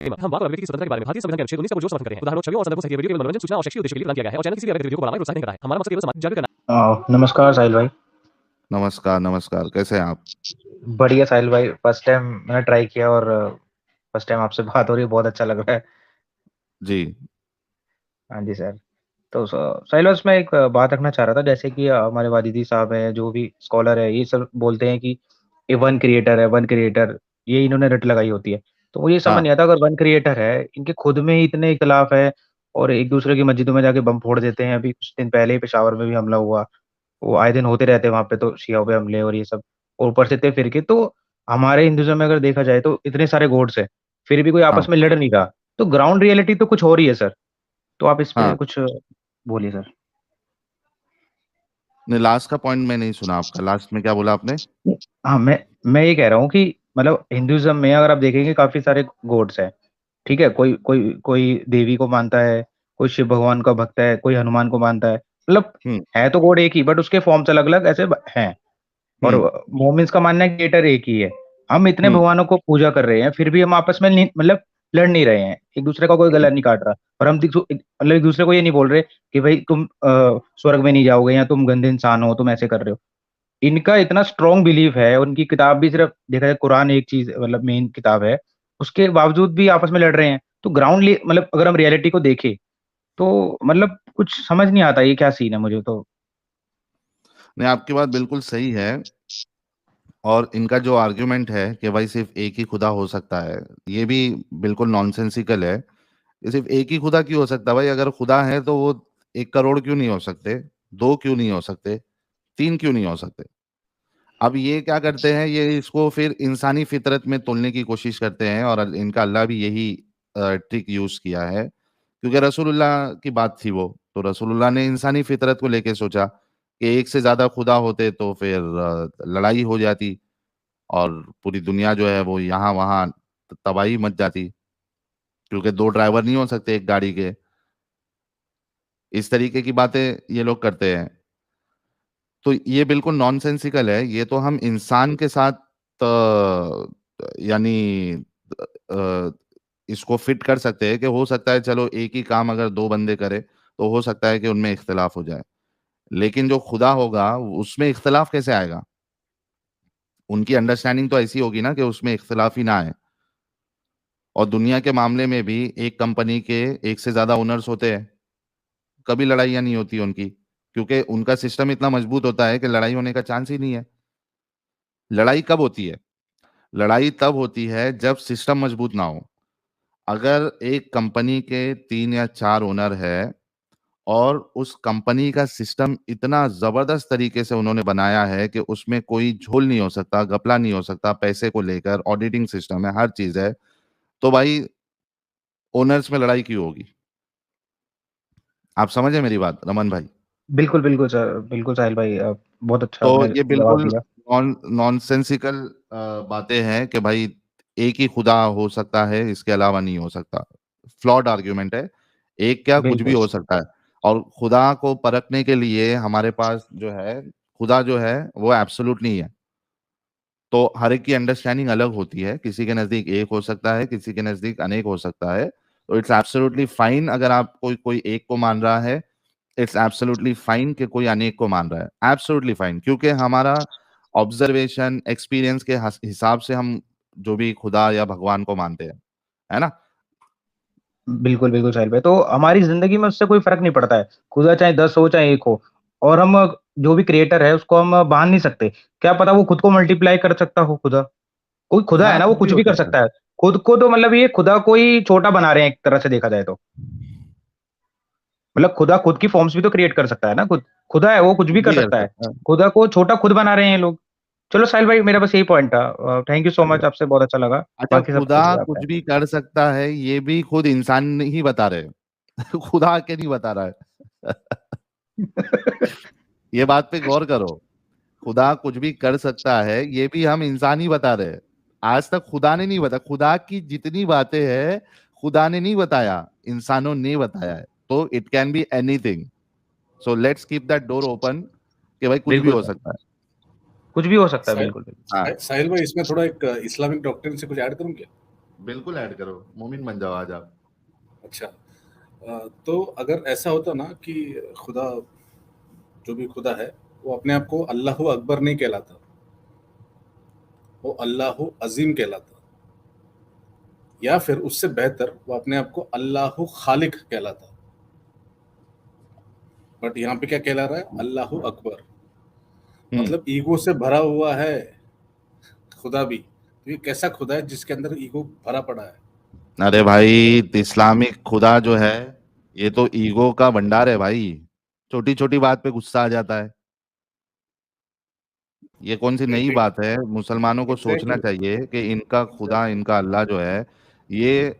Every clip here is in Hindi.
हम बात व्यक्ति की स्वतंत्रता के बारे में भारतीय संविधान के अनुच्छेद 19 का पुरजोर समर्थन करते हैं। उदाहरणों, छवियों और संदर्भों से वीडियो केवल मनोरंजन, सूचना और शैक्षिक उद्देश्य के लिए प्रदान किया गया है और चैनल किसी भी अवैध गतिविधियों को बढ़ावा या प्रोत्साहित नहीं करता है। हमारा मकसद केवल समाज जागरूक करना। नमस्कार साहिल भाई। नमस्कार नमस्कार, कैसे हैं आप? बढ़िया साहिल भाई, फर्स्ट टाइम मैंने ट्राई किया और फर्स्ट टाइम आपसे बात हो रही है, बहुत अच्छा लग रहा है। जी। हाँ जी सर। तो साहिल बस मैं एक बात रखना चाह रहा था, जैसे कि हमारे वाजिदी साहब हैं, जो भी स्कॉलर है, ये सब बोलते हैं कि ये वन क्रिएटर है, वन क्रिएटर, ये इन्होंने रट लगाई होती है। तो मुझे समझ हाँ। नहीं आता, अगर वन क्रिएटर है, इनके खुद में ही इतने इख्तलाफ है और एक दूसरे की मस्जिदों में जाके बम फोड़ देते हैं। अभी कुछ दिन पहले ही पेशावर में भी हमला हुआ, वो आए दिन होते रहते हैं वहां पे, तो शियाओं पे हमले और ये सब, और ऊपर से इतने फिरके। तो हमारे हिंदुइज्म में अगर देखा जाए तो इतने सारे गॉड्स है, फिर भी कोई आपस हाँ। में लड़ नहीं रहा। तो ग्राउंड रियलिटी तो कुछ और ही है सर। तो आप इस पे हाँ, कुछ बोलिए सर। नहीं, लास्ट का पॉइंट मैं नहीं सुना आपका। लास्ट में क्या बोला आपने? हाँ, मैं ये कह रहा हूँ कि मतलब हिंदुइज्म में अगर आप देखेंगे काफी सारे गॉड्स हैं, ठीक है। कोई कोई कोई देवी को मानता है, कोई शिव भगवान का भक्त है, कोई हनुमान को मानता है, मतलब हम्म। है तो गॉड एक ही, बट उसके फॉर्म्स अलग अलग ऐसे हैं। और हम्म। मोमिन्स का मानना है कि क्रिएटर एक ही है। हम इतने हम्म। भगवानों को पूजा कर रहे हैं, फिर भी हम आपस में मतलब लड़ नहीं रहे हैं, एक दूसरे का कोई गला नहीं काट रहा। और हम मतलब एक दूसरे को ये नहीं बोल रहे कि भाई तुम स्वर्ग में नहीं जाओगे, या तुम गंदे इंसान हो, तुम ऐसे कर रहे हो। इनका इतना स्ट्रॉन्ग बिलीफ है, उनकी किताब भी, सिर्फ देखा जाए कुरान एक चीज मतलब मेन किताब है, उसके बावजूद भी आपस में लड़ रहे हैं। तो ग्राउंड मतलब अगर हम रियलिटी को देखें तो मतलब कुछ समझ नहीं आता ये क्या सीन है मुझे तो। नहीं, आपकी बात बिल्कुल सही है। और इनका जो आर्ग्यूमेंट है कि भाई सिर्फ एक ही खुदा हो सकता है, ये भी बिल्कुल नॉनसेंसिकल है। ये सिर्फ एक ही खुदा क्यों हो सकता है भाई? अगर खुदा है तो वो 1 करोड़ क्यों नहीं हो सकते? 2 क्यों नहीं हो सकते? 3 क्यों नहीं हो सकते? अब ये क्या करते हैं, ये इसको फिर इंसानी फितरत में तोलने की कोशिश करते हैं, और इनका अल्लाह भी यही ट्रिक यूज किया है। क्योंकि रसूलुल्लाह की बात थी वो, तो रसूलुल्लाह ने इंसानी फितरत को लेके सोचा कि एक से ज्यादा खुदा होते तो फिर लड़ाई हो जाती, और पूरी दुनिया जो है वो यहाँ वहाँ तबाही मच जाती। क्योंकि 2 ड्राइवर नहीं हो सकते एक गाड़ी के। इस तरीके की बातें ये लोग करते हैं। तो ये बिल्कुल नॉनसेंसिकल है। ये तो हम इंसान के साथ यानी अ, इसको फिट कर सकते हैं कि हो सकता है चलो एक ही काम अगर 2 बंदे करें तो हो सकता है कि उनमें इख्तिलाफ हो जाए। लेकिन जो खुदा होगा उसमें इख्तिलाफ कैसे आएगा? उनकी अंडरस्टैंडिंग तो ऐसी होगी ना कि उसमें इख्तिलाफ ही ना आए। और दुनिया के मामले में भी एक कंपनी के एक से ज्यादा ओनर्स होते हैं, कभी लड़ाइयाँ नहीं होती उनकी, क्योंकि उनका सिस्टम इतना मजबूत होता है कि लड़ाई होने का चांस ही नहीं है। लड़ाई कब होती है? लड़ाई तब होती है जब सिस्टम मजबूत ना हो। अगर एक कंपनी के 3 या 4 ओनर है, और उस कंपनी का सिस्टम इतना जबरदस्त तरीके से उन्होंने बनाया है कि उसमें कोई झोल नहीं हो सकता, घपला नहीं हो सकता, पैसे को लेकर ऑडिटिंग सिस्टम है, हर चीज है, तो भाई ओनर्स में लड़ाई क्यों होगी? आप समझे मेरी बात रमन भाई? बिल्कुल बिल्कुल सर, बिल्कुल साहिल भाई, बहुत अच्छा तो आपने ये जवाब बिल्कुल दिया। नॉनसेंसिकल बातें हैं कि भाई एक ही खुदा हो सकता है, इसके अलावा नहीं हो सकता। फ्लॉड आर्ग्यूमेंट है। एक क्या, कुछ भी बिल्कुल। हो सकता है। और खुदा को परखने के लिए हमारे पास जो है, खुदा जो है वो एब्सोल्यूट नहीं है। तो हर एक की अंडरस्टैंडिंग अलग होती है। किसी के नजदीक एक हो सकता है, किसी के नजदीक अनेक हो सकता है। तो इट्स एब्सोल्युटली फाइन अगर आप कोई कोई एक को मान रहा है। इट्स एब्सोल्युटली फाइन कि कोई अनेक को मान रहा है। एब्सोल्युटली फाइन, क्योंकि हमारा ऑब्जर्वेशन एक्सपीरियंस के हिसाब से हम जो भी खुदा या भगवान को मानते हैं, है ना? बिल्कुल बिल्कुल साहिल भाई, तो हमारी जिंदगी में उससे कोई फर्क नहीं पड़ता है, खुदा चाहे 10 हो चाहे एक हो। और हम जो भी क्रिएटर है उसको हम बांध नहीं सकते। क्या पता वो खुद को मल्टीप्लाई कर सकता हो खुदा। कोई खुदा है हाँ, ना, वो कुछ भी कुछ हो भी कर सकता है। सकता है। खुद को तो मतलब ये खुदा को ही छोटा बना रहे हैं एक तरह से देखा जाए तो। मतलब खुदा खुद की फॉर्म्स भी तो क्रिएट कर सकता है ना खुद। खुदा है, वो कुछ भी कुछ कर भी कर सकता है। सकता है। खुदा को छोटा खुद बना रहे हैं लोग। चलो साहिल भाई, मेरा बस यही पॉइंट था। थैंक यू सो मच, आपसे बहुत अच्छा लगा। अच्छा, बाकी सब खुदा कुछ आपका कुछ भी कर सकता है ये भी खुद इंसान ही बता रहे हैं। खुदा के नहीं बता रहा है। है। ये बात पे गौर करो। खुदा कुछ भी कर सकता है ये भी हम इंसान ही बता रहे हैं। आज तक खुदा ने नहीं बताया। खुदा की जितनी बातें हैं खुदा ने नहीं बताया, इंसानों ने बताया है। तो it can be anything. So let's keep that door open कि भाई कुछ भी बिल्कुल हो सर, सकता है। कुछ भी हो सकता है, साहिल बिल्कुल बिल्कुल। हाँ। साहिल भाई, इसमें थोड़ा एक इस्लामिक डॉक्ट्रिन से कुछ ऐड करूं क्या? बिल्कुल ऐड करो, मोमिन बन जाओ आज आप। अच्छा, तो अगर ऐसा होता ना कि खुदा, जो भी खुदा है, वो अपने आप को अल्लाह अकबर नहीं कहलाता, वो अल्लाह अजीम कहलाता, या फिर उससे बेहतर वो अपने आप को अल्लाह खालिक कहलाता, बट यहाँ पे क्या कहला रहा है? अल्लाह अकबर। मतलब ईगो से भरा हुआ है खुदा भी। तो ये कैसा खुदा है जिसके अंदर ईगो भरा पड़ा है? अरे भाई, इस्लामिक खुदा जो है ये तो ईगो का भंडार है भाई। छोटी छोटी बात पे गुस्सा आ जाता है। ये कौन सी नई बात है? मुसलमानों को सोचना एग्जैक्टली। चाहिए कि इनका खुदा, इनका अल्लाह जो है ये,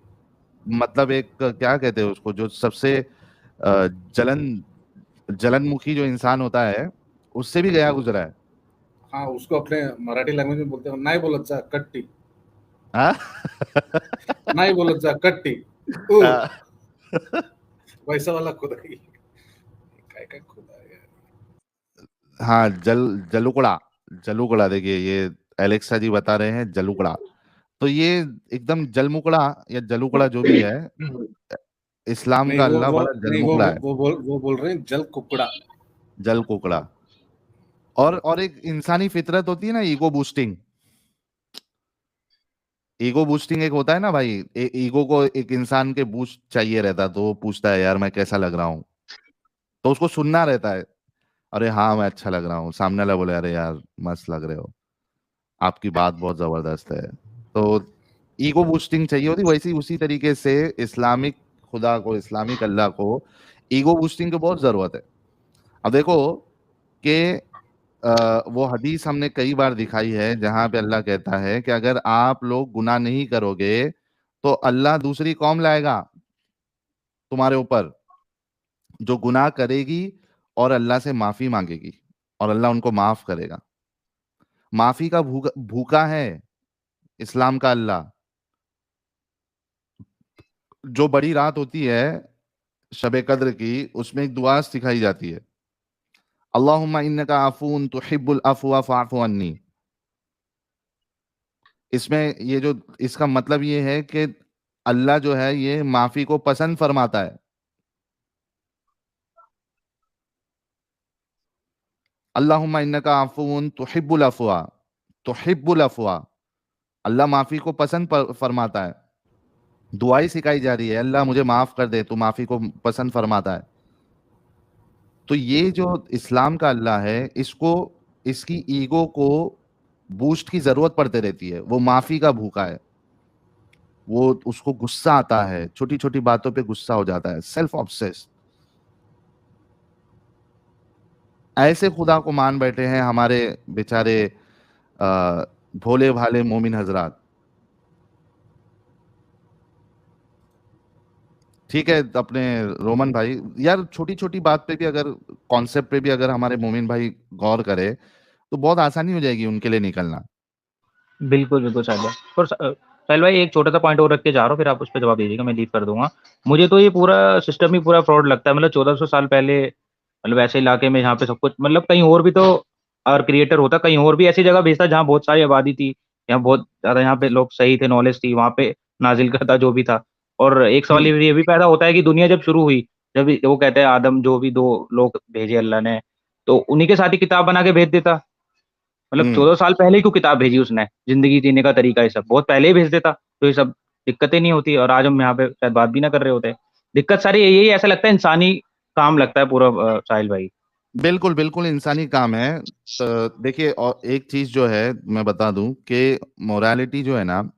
मतलब एक क्या कहते हैं उसको, जो सबसे जलन जलनमुखी जो इंसान होता है उससे भी गया गुजरा है। हाँ, उसको अपने मराठी लैंग्वेज में बोलते हैं, नाही बोलत जा कट्टी, हाँ? नाही बोलत जा कट्टी, ओ वैसा वाला खुदा ही। काय काय खुदा है यार। हाँ, जलुकड़ा। जलुकड़ा, देखिए ये एलेक्सा जी बता रहे हैं जलुकड़ा। तो ये एकदम जलमुकड़ा या जलुकड़ा जो भी है, इस्लाम नहीं, का वो अल्लाह वो बड़ा नहीं, वो जलमुकड़ा है। वो बोल रहे हैं जल कुकड़ा। जल कुकड़ा। और एक इंसानी फितरत होती है ना, ईगो बूस्टिंग। ईगो बूस्टिंग एक होता है ना भाई, ईगो को एक इंसान के बूस्ट चाहिए रहता, तो वो पूछता है यार मैं कैसा लग रहा हूँ, तो उसको सुनना रहता है। अरे हाँ मैं अच्छा लग रहा हूँ, सामने वाला बोले अरे यार मस्त लग रहे हो, आपकी बात बहुत जबरदस्त है। तो ईगो बूस्टिंग चाहिए होती, वैसे ही उसी तरीके से इस्लामिक खुदा को, इस्लामिक अल्लाह को ईगो बूस्टिंग की बहुत जरूरत है। अब देखो कि वो हदीस हमने कई बार दिखाई है जहां पे अल्लाह कहता है कि अगर आप लोग गुनाह नहीं करोगे तो अल्लाह दूसरी कौम लाएगा तुम्हारे ऊपर, जो गुनाह करेगी और अल्लाह से माफी मांगेगी, और अल्लाह उनको माफ करेगा। माफी का भूखा भूखा है इस्लाम का अल्लाह। जो बड़ी रात होती है शबे कद्र की, उसमें एक दुआ सिखाई जाती है, अल्लाहुम्मा इन्नका अफून तुहिब्बुल अफ़्वा फ़अफ़ु अन्नी। इसमें ये जो, इसका मतलब ये है कि अल्लाह जो है ये माफी को पसंद फरमाता है। अल्लाहुम्मा इन्नका अफून तुहिब्बुल अफ़्वा, तुहिब्बुल अफ़्वा। अल्लाह माफी को पसंद फरमाता है। दुआई सिखाई जा रही है, अल्लाह मुझे माफ कर दे, तू माफी को पसंद फरमाता है। तो ये जो इस्लाम का अल्लाह है, इसको, इसकी ईगो को बूस्ट की जरूरत पड़ती रहती है। वो माफी का भूखा है, वो उसको गुस्सा आता है, छोटी छोटी बातों पे गुस्सा हो जाता है, सेल्फ ऑब्सेस्ड। ऐसे खुदा को मान बैठे हैं हमारे बेचारे भोले भाले मोमिन हजरात। ठीक है अपने रोमन भाई, यार छोटी छोटी बात पे भी अगर, कॉन्सेप्ट पे भी अगर हमारे मोमिन भाई गौर करे तो बहुत आसानी हो जाएगी उनके लिए निकलना। बिल्कुल, बिल्कुल साहिल भाई। और साहिल भाई एक छोटा-सा पॉइंट और रख के जा रहा हूँ, फिर आप उस पे जवाब दीजिएगा, मैं लीव कर दूँगा। मुझे तो ये पूरा सिस्टम ही पूरा फ्रॉड लगता है। मतलब 1400 साल पहले, मतलब ऐसे इलाके में जहाँ पे सब कुछ, मतलब कहीं और भी तो अगर क्रिएटर होता, कहीं और भी ऐसी जगह भेजता जहाँ बहुत सारी आबादी थी, या बहुत ज़्यादा यहाँ पे लोग सही थे, नॉलेज थी, वहाँ पे नाज़िल करता जो भी था। और एक सवाल ये भी पैदा होता है कि दुनिया जब शुरू हुई, जब वो कहते हैं आदम, जो भी 2 लोग भेजे अल्लाह ने, तो उन्हीं के साथ ही किताब बना के भेज देता। मतलब हम्म 14 साल पहले ही क्यों किताब भेजी उसने? ज़िंदगी जीने का तरीका ये सब, बहुत पहले ही भेज देता, तो ये सब दिक्कतें नहीं होती और आज हम यहाँ पे शायद बात भी ना कर रहे होते। दिक्कत सारी यही है, ऐसा लगता है इंसानी काम लगता है पूरा साहिल भाई। बिल्कुल बिल्कुल इंसानी काम है। तो देखिए, और एक चीज जो है मैं बता दूं कि मोरालिटी जो है ना,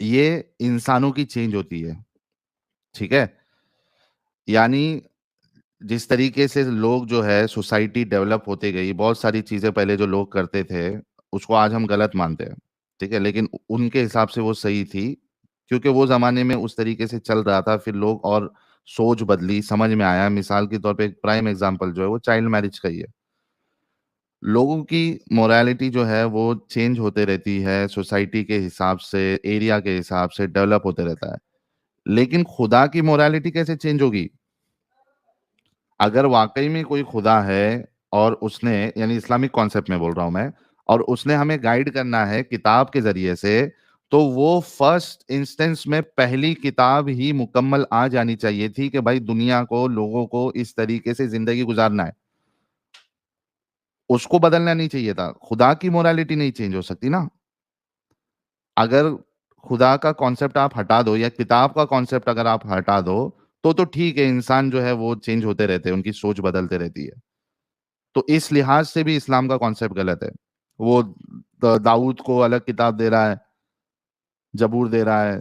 ये इंसानों की चेंज होती है। ठीक है, यानी जिस तरीके से लोग जो है, सोसाइटी डेवलप होते गई, बहुत सारी चीजें पहले जो लोग करते थे उसको आज हम गलत मानते हैं। ठीक है, लेकिन उनके हिसाब से वो सही थी, क्योंकि वो जमाने में उस तरीके से चल रहा था। फिर लोग और सोच बदली, समझ में आया। मिसाल के तौर पे एक प्राइम एग्जांपल जो है वो चाइल्ड मैरिज का ही है। लोगों की मोरालिटी जो है वो चेंज होते रहती है, सोसाइटी के हिसाब से, एरिया के हिसाब से डेवलप होते रहता है। लेकिन खुदा की मोरालिटी कैसे चेंज होगी? अगर वाकई में कोई खुदा है और उसने, यानी इस्लामिक कॉन्सेप्ट में बोल रहा हूं मैं, और उसने हमें गाइड करना है किताब के जरिए से, तो वो फर्स्ट इंस्टेंस में पहली किताब ही मुकम्मल आ जानी चाहिए थी कि भाई दुनिया को, लोगों को इस तरीके से जिंदगी गुजारना है। उसको बदलना नहीं चाहिए था। खुदा की मोरालिटी नहीं चेंज हो सकती ना। अगर खुदा का कॉन्सेप्ट आप हटा दो या किताब का कॉन्सेप्ट अगर आप हटा दो तो ठीक है, इंसान जो है वो चेंज होते रहते हैं, उनकी सोच बदलते रहती है। तो इस लिहाज से भी इस्लाम का कॉन्सेप्ट गलत है। वो दाऊद को अलग किताब दे रहा है, जबूर दे रहा है,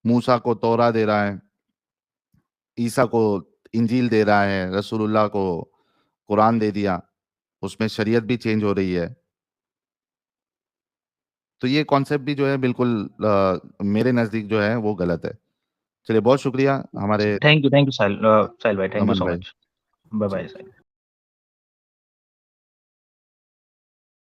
मूसा को तौरा दे रहा है, ईसा को इंजील दे रहा है, रसूलुल्लाह को कुरान दे दिया, उसमें शरीयत भी चेंज हो रही है। तो ये कॉन्सेप्ट भी जो है बिल्कुल मेरे नजदीक जो है वो गलत है। चलिए, बहुत शुक्रिया हमारे थैंक यू साहिल भाई, थैंक यू अमन सो भाई। मच। Bye bye.